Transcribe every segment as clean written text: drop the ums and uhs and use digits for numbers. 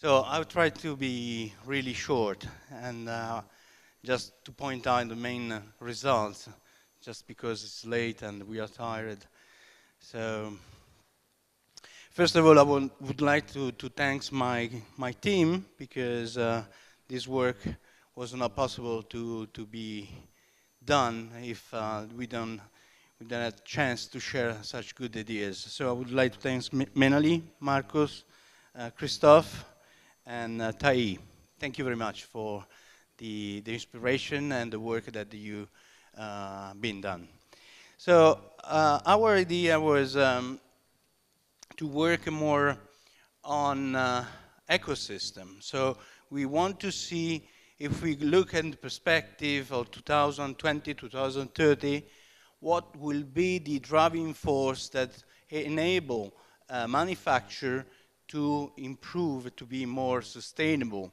So I'll try to be really short and just to point out the main results, just because it's late and we are tired. So first of all, I would like to thank my team, because this work was not possible to be done if we don't have a chance to share such good ideas. So I would like to thank Menali, Marcos, Christophe, and Tai. Thank you very much for the inspiration and the work that you been done. So our idea was to work more on ecosystem. So we want to see, if we look at the perspective of 2020, 2030, what will be the driving force that enable manufacture to improve, to be more sustainable,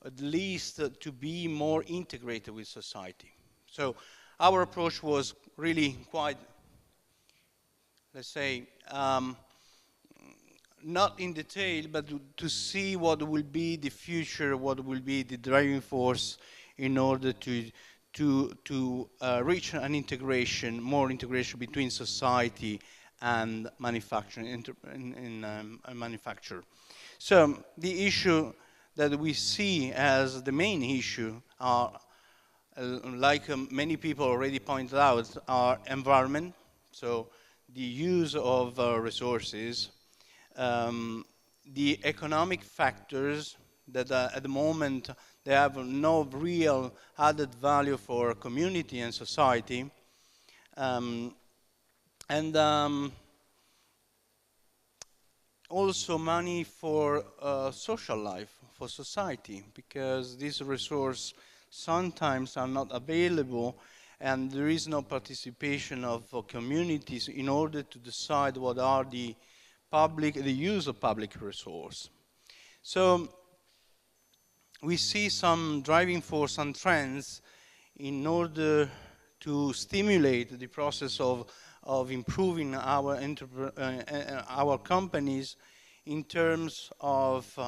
at least to be more integrated with society. So our approach was really quite, let's say, not in detail, but to see what will be the future, what will be the driving force in order to reach an integration, more integration between society and manufacturing, manufacture. So the issue that we see as the main issue are, like many people already pointed out, are environment, so the use of resources, the economic factors that at the moment they have no real added value for community and society, and also money for social life, for society, because these resources sometimes are not available and there is no participation of communities in order to decide what are the use of public resource. So we see some driving force and trends in order to stimulate the process of improving our companies in terms of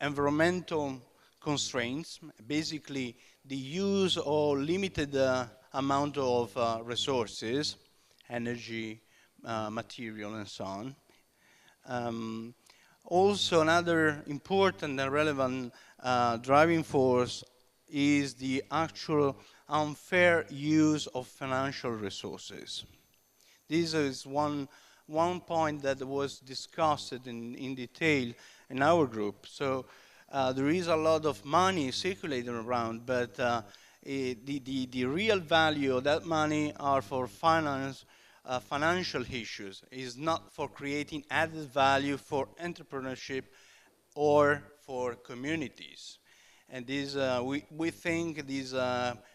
environmental constraints, basically the use or limited amount of resources, energy, material, and so on. Also, another important and relevant driving force is the actual unfair use of financial resources. This is one point that was discussed in detail in our group. So there is a lot of money circulating around, but the real value of that money are for financial issues, is not for creating added value for entrepreneurship or for communities. And this, we think this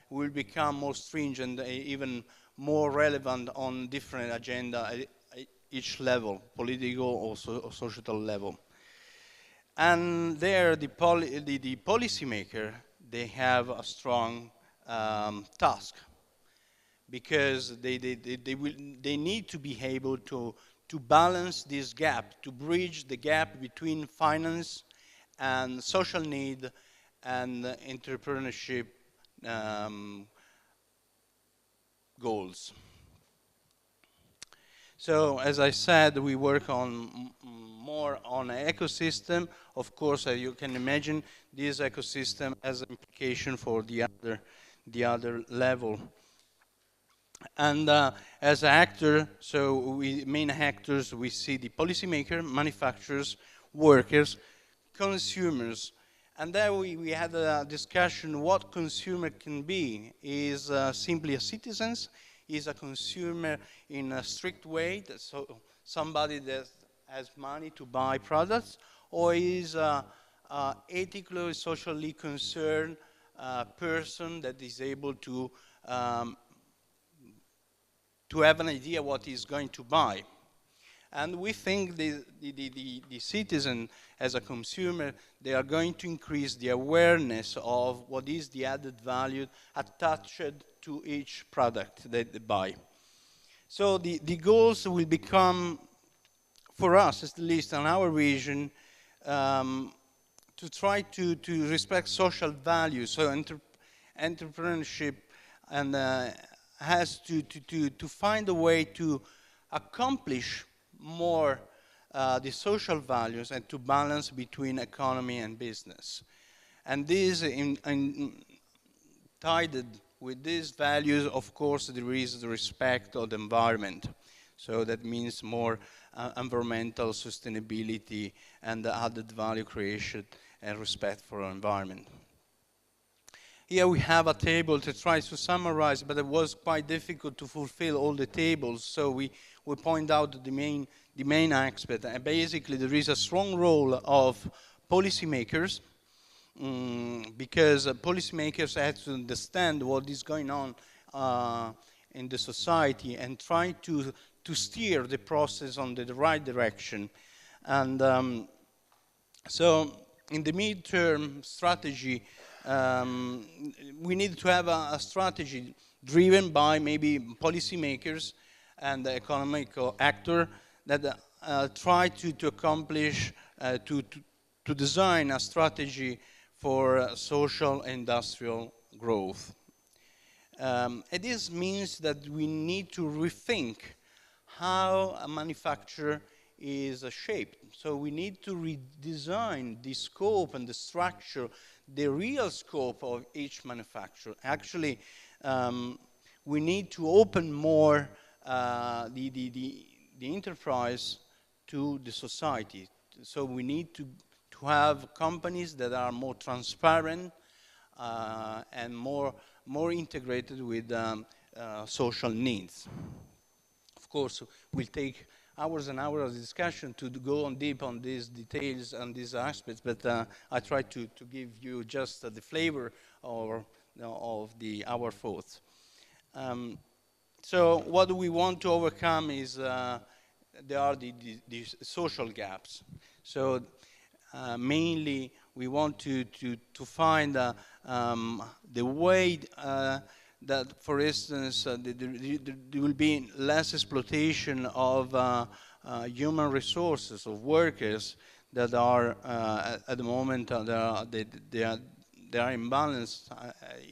will become more stringent, even more relevant on different agenda at each level, political or societal level. And there, the policymaker, they have a strong task, because they need to be able to balance this gap, to bridge the gap between finance and social need and entrepreneurship goals. So as I said, we work on more on an ecosystem. Of course, you can imagine this ecosystem has an implication for the other level. And as an actor, so main actors, we see the policymaker, manufacturers, workers, consumers. And there we had a discussion what consumer can be. Is simply a citizen, is a consumer in a strict way, so somebody that has money to buy products, or is a ethically, socially concerned person that is able to have an idea what he's going to buy. And we think the citizen, as a consumer, they are going to increase the awareness of what is the added value attached to each product that they buy. So the goals will become, for us at least on our vision, to to try to respect social values. So entrepreneurship and has to find a way to accomplish more the social values and to balance between economy and business. And this, tied with these values, of course, there is the respect of the environment. So that means more environmental sustainability and the added value creation and respect for our environment. Here we have a table to try to summarize, but it was quite difficult to fulfill all the tables, so we point out the main aspect. And basically, there is a strong role of policymakers, because policymakers have to understand what is going on in the society and try to steer the process on the right direction. And so in the midterm strategy, we need to have a strategy driven by maybe policymakers and the economic actor that try to accomplish, to design a strategy for social industrial growth. And this means that we need to rethink how a manufacturer is shaped. So we need to redesign the scope and the structure, the real scope of each manufacturer. Actually, we need to open more the enterprise to the society. So we need to have companies that are more transparent and more integrated with social needs. Of course, we'll take hours and hours of discussion to go on deep on these details and these aspects, but I try to give you just the flavor of our thoughts. So what we want to overcome is there are the social gaps. So mainly we want to find the way that, for instance, there will be less exploitation of human resources, of workers that are at the moment they are imbalanced.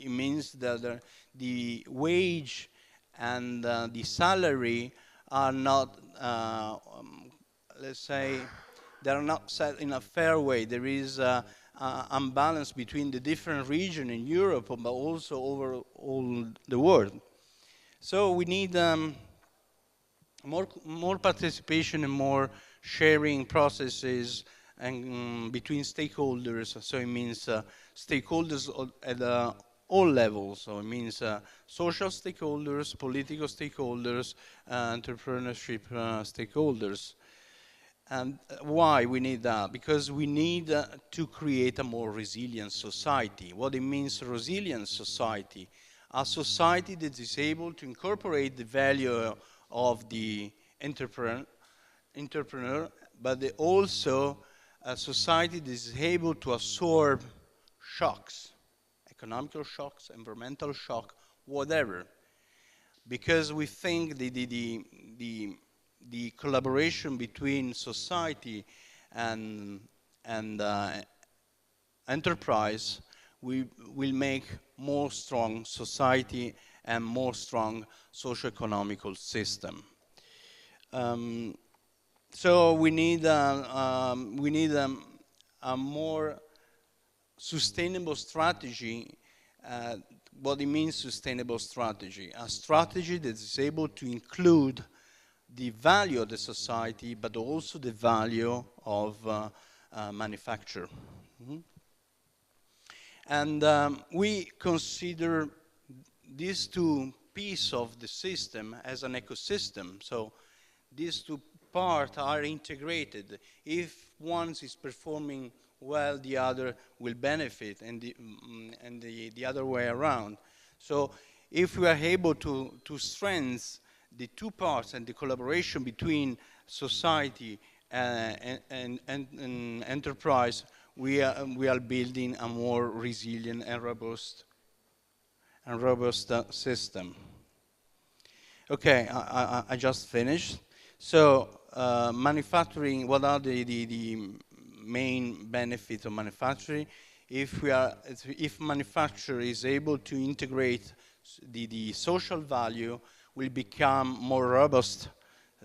It means that the wage and the salary are not, let's say, they are not set in a fair way. There is imbalance between the different regions in Europe, but also over all the world. So we need more participation and more sharing processes and between stakeholders. So it means stakeholders at all levels. So it means social stakeholders, political stakeholders, entrepreneurship stakeholders. And why we need that? Because we need to create a more resilient society. What it means, resilient society? A society that is able to incorporate the value of the entrepreneur, but also a society that is able to absorb shocks, economical shocks, environmental shock, whatever. Because we think the collaboration between society and enterprise will make more strong society and more strong socio-economical system. So we need a more sustainable strategy. What it means, sustainable strategy? A strategy that is able to include the value of the society, but also the value of manufacture. And we consider these two pieces of the system as an ecosystem. So these two parts are integrated. If one is performing well, the other will benefit, and the other way around. So if we are able to strengthen the two parts and the collaboration between society and enterprise, we are building a more resilient and robust system. Okay, I just finished. So manufacturing, what are the main benefit of manufacturing. If manufacture is able to integrate the social value, will become more robust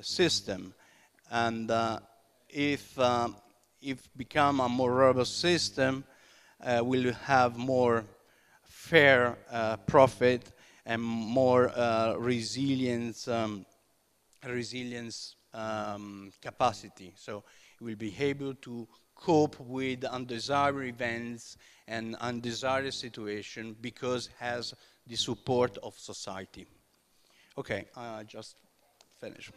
system, and if become a more robust system, will have more fair profit and more resilience capacity. So it will be able to cope with undesirable events and undesired situation because it has the support of society. Okay, I just finished.